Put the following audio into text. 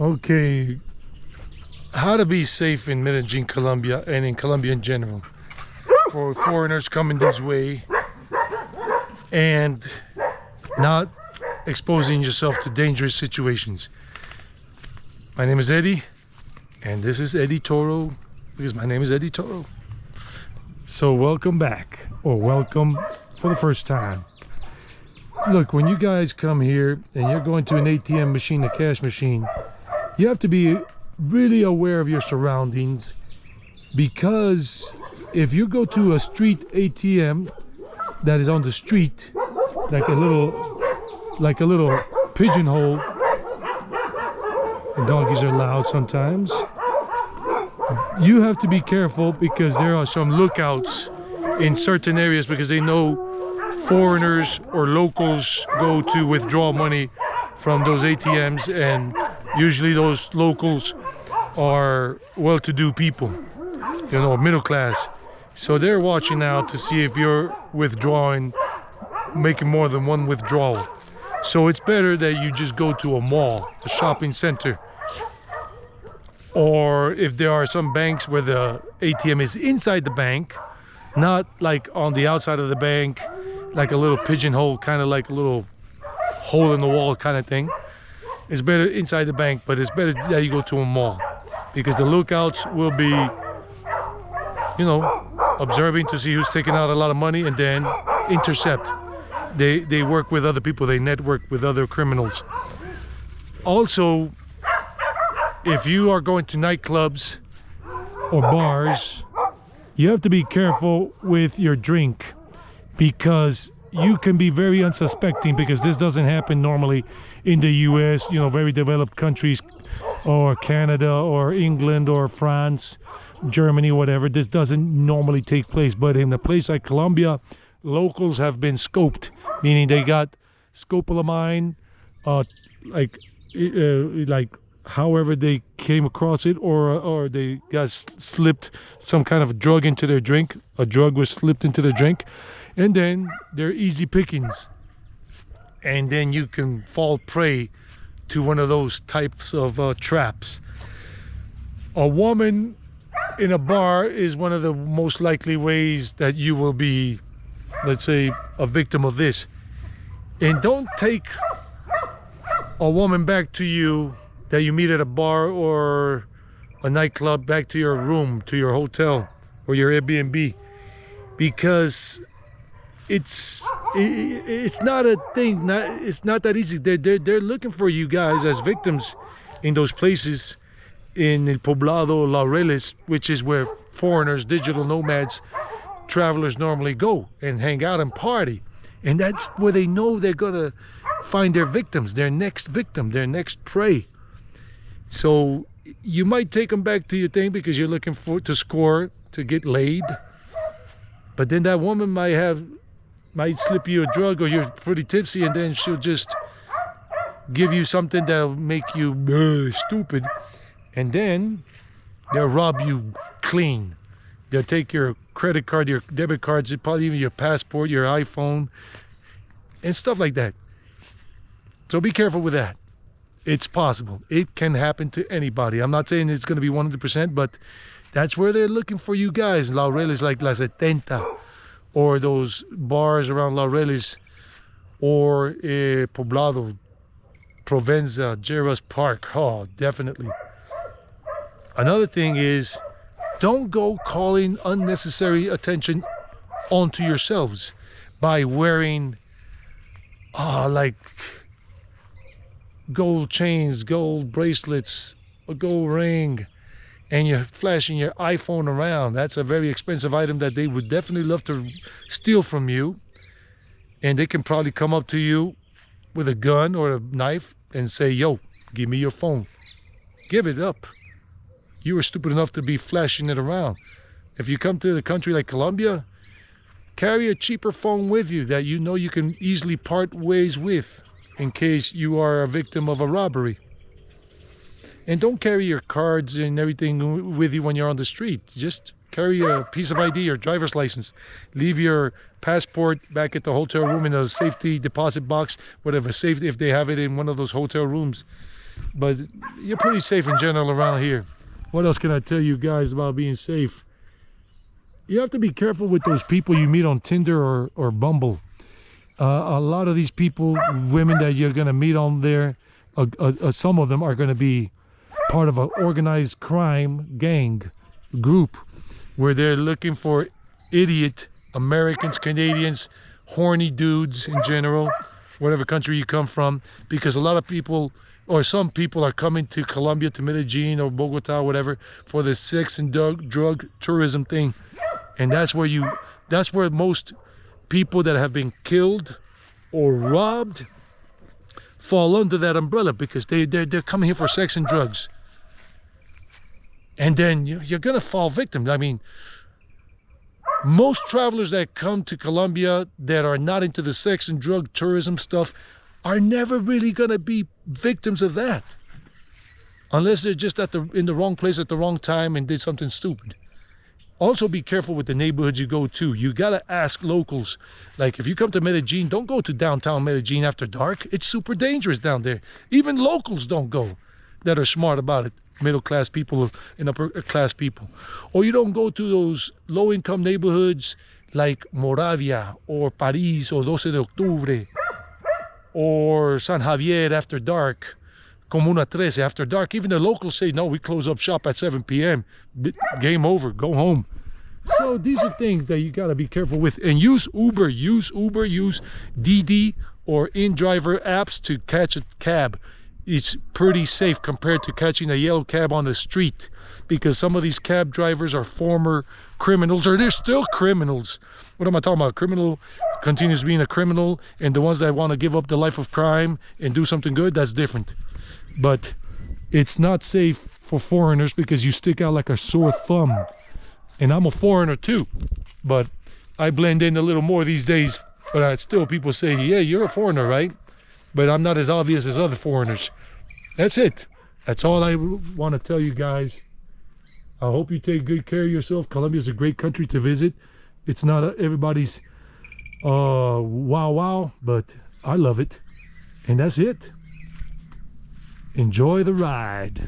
Okay, how to be safe in Medellin, Colombia, and in Colombia in general for foreigners coming this way and not exposing yourself to dangerous situations. My name is Eddie, and this is Eddie Toro, because my name is Eddie Toro. So welcome back, or welcome for the first time. Look, when you guys come here and you're going to an ATM machine, a cash machine, you have to be really aware of your surroundings, because if you go to a street ATM that is on the street, like a little pigeonhole, and donkeys are loud sometimes, you have to be careful, because there are some lookouts in certain areas, because they know foreigners or locals go to withdraw money from those ATMs, and usually those locals are well-to-do people, you know, middle class. So they're watching out to see if you're withdrawing, making more than one withdrawal. So it's better that you just go to a mall, a shopping center, or if there are some banks where the ATM is inside the bank, not like on the outside of the bank, like a little pigeonhole, kind of like a little hole in the wall kind of thing. It's better inside the bank, but it's better that you go to a mall, because the lookouts will be, you know, observing to see who's taking out a lot of money and then intercept. They work with other people, they network with other criminals. Also, if you are going to nightclubs or bars, you have to be careful with your drink, because you can be very unsuspecting, because this doesn't happen normally in the US, you know, very developed countries, or Canada or England or France, Germany, whatever. This doesn't normally take place. But in a place like Colombia, locals have been scoped, meaning they got scopolamine, like however they came across it, or they got slipped some kind of drug into their drink. A drug was slipped into the drink, and then they're easy pickings, and then you can fall prey to one of those types of traps. A woman in a bar is one of the most likely ways that you will be, let's say, a victim of this. And don't take a woman back to you that you meet at a bar or a nightclub back to your room, to your hotel or your Airbnb, because it's not a thing. It's not that easy. They're looking for you guys as victims in those places in El Poblado, Laureles, which is where foreigners, digital nomads, travelers normally go and hang out and party. And that's where they know they're gonna find their victims, their next victim, their next prey. So you might take them back to your thing because you're looking to score, to get laid. But then that woman might slip you a drug, or you're pretty tipsy, and then she'll just give you something that'll make you stupid. And then they'll rob you clean. They'll take your credit card, your debit cards, probably even your passport, your iPhone, and stuff like that. So be careful with that. It's possible. It can happen to anybody. I'm not saying it's going to be 100%, but that's where they're looking for you guys. Laureles, like La Setenta, or those bars around Laureles, or Poblado, Provenza, Geras Park. Oh, definitely. Another thing is, don't go calling unnecessary attention onto yourselves by wearing like gold chains, gold bracelets, a gold ring, and you're flashing your iPhone around. That's a very expensive item that they would definitely love to steal from you. And they can probably come up to you with a gun or a knife and say, yo, give me your phone. Give it up. You were stupid enough to be flashing it around. If you come to a country like Colombia, carry a cheaper phone with you that you know you can easily part ways with in case you are a victim of a robbery. And don't carry your cards and everything with you when you're on the street. Just carry a piece of ID, your driver's license. Leave your passport back at the hotel room in a safety deposit box, whatever, safe if they have it in one of those hotel rooms. but you're pretty safe in general around here. What else can I tell you guys about being safe? You have to be careful with those people you meet on Tinder or Bumble. A lot of these people, women that you're going to meet on there, some of them are going to be part of an organized crime gang group where they're looking for idiot Americans, Canadians, horny dudes in general, whatever country you come from, because a lot of people, or some people, are coming to Colombia, to Medellin or Bogota, whatever, for the sex and drug tourism thing. And that's where most people that have been killed or robbed fall under that umbrella, because they're coming here for sex and drugs. And then you're gonna fall victim. I mean, most travelers that come to Colombia that are not into the sex and drug tourism stuff are never really gonna be victims of that, unless they're just in the wrong place at the wrong time and did something stupid. Also, be careful with the neighborhoods you go to. You gotta ask locals. Like, if you come to Medellin, don't go to downtown Medellin after dark. It's super dangerous down there. Even locals don't go that are smart about it. Middle class people and upper class people. Or you don't go to those low income neighborhoods like Moravia or Paris or 12 de Octubre or San Javier after dark. Comuna 13 after dark. Even the locals say, no, we close up shop at 7 p.m. Game over, go home. So these are things that you gotta be careful with. And use Uber, use DD or in-driver apps to catch a cab. It's pretty safe compared to catching a yellow cab on the street, because some of these cab drivers are former criminals, or they're still criminals. What am I talking about? Criminal continues being a criminal, and the ones that want to give up the life of crime and do something good, that's different. But it's not safe for foreigners because you stick out like a sore thumb. And I'm a foreigner too, but I blend in a little more these days. But still, people say, yeah, you're a foreigner, right? But I'm not as obvious as other foreigners. That's it. That's all I want to tell you guys. I hope you take good care of yourself. Colombia is a great country to visit. It's not everybody's wow, but I love it. And that's it. Enjoy the ride.